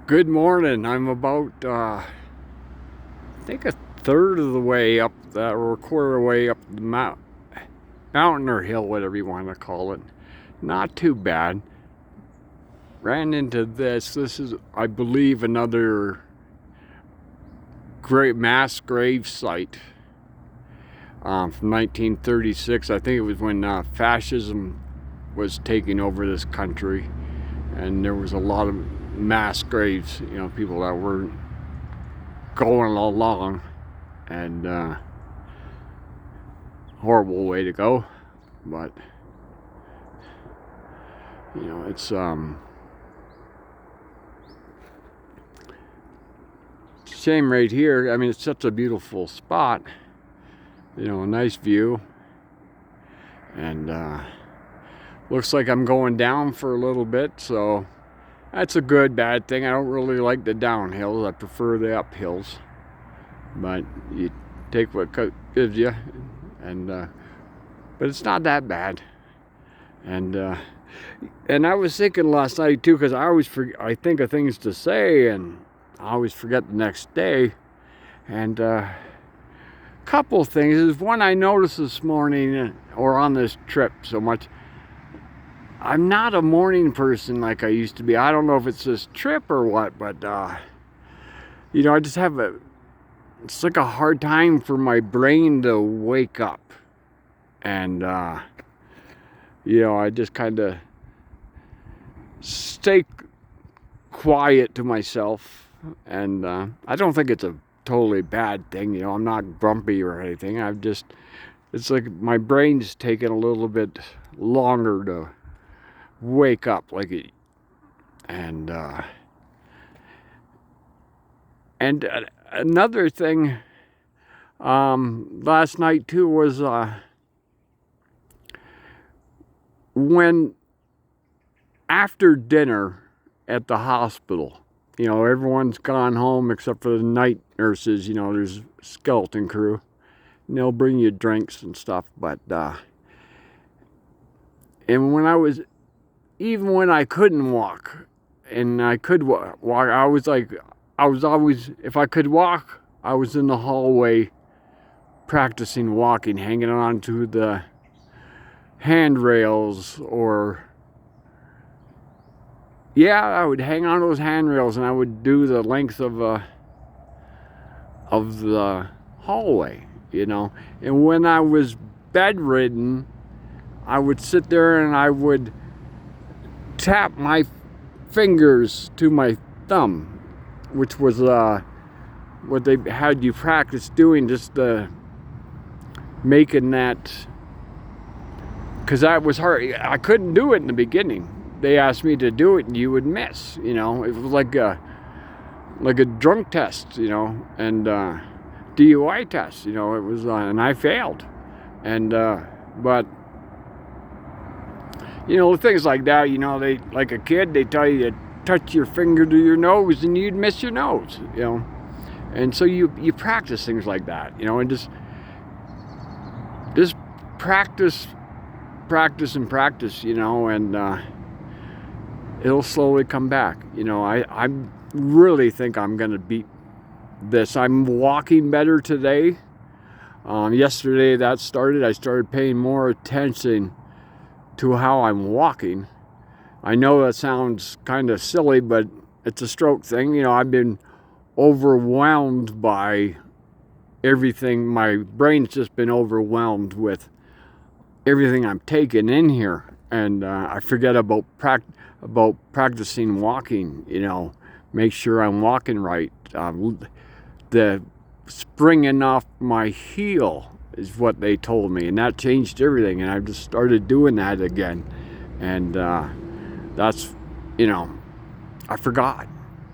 Good morning. I'm about, I think a third of the way up, or a quarter of the way up the mountain or hill, whatever you want to call it. Not too bad. Ran into this. This is, I believe, another great mass grave site from 1936. I think it was when fascism was taking over this country, and there was a lot of mass graves, people that were going along, and horrible way to go, but it's shame right here. I mean, it's such a beautiful spot, a nice view, and looks like I'm going down for a little bit, so that's a good bad thing. I don't really like the downhills. I prefer the uphills, but you take what gives you, and but it's not that bad. And I was thinking last night too, because I think of things to say, and I always forget the next day. And couple things is one I noticed this morning, or on this trip so much. I'm not a morning person like I used to be. I don't know if it's this trip or what, but I just have it's like a hard time for my brain to wake up. And I just kind of stay quiet to myself. And I don't think it's a totally bad thing. I'm not grumpy or anything. It's like my brain's taking a little bit longer to wake up, and another thing last night too was when after dinner at the hospital, everyone's gone home except for the night nurses. There's skeleton crew, and they'll bring you drinks and stuff, but and even when I couldn't walk, and I could walk, I was always, if I could walk, I was in the hallway practicing walking, hanging on to the handrails, I would hang on to those handrails, and I would do the length of the hallway, And when I was bedridden, I would sit there and I would tap my fingers to my thumb, which was what they had you practice doing, just making that, because that was hard. I couldn't do it in the beginning. They asked me to do it, and you would miss. It was like a drunk test, and DUI test. It was, and I failed, and but. Things like that, they, like a kid, they tell you to touch your finger to your nose and you'd miss your nose, And so you practice things like that, and just practice, and practice, and it'll slowly come back. I really think I'm going to beat this. I'm walking better today. Yesterday I started paying more attention to how I'm walking. I know that sounds kind of silly, but it's a stroke thing. I've been overwhelmed by everything. My brain's just been overwhelmed with everything I'm taking in here, and I forget about practicing walking. Make sure I'm walking right. The springing off my heel is what they told me, and that changed everything, and I've just started doing that again, and that's, I forgot,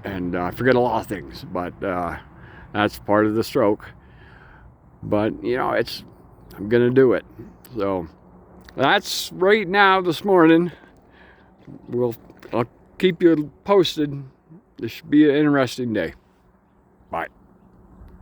and I forget a lot of things, but that's part of the stroke, but I'm gonna do it. So that's right now this morning. I'll keep you posted. This should be an interesting day.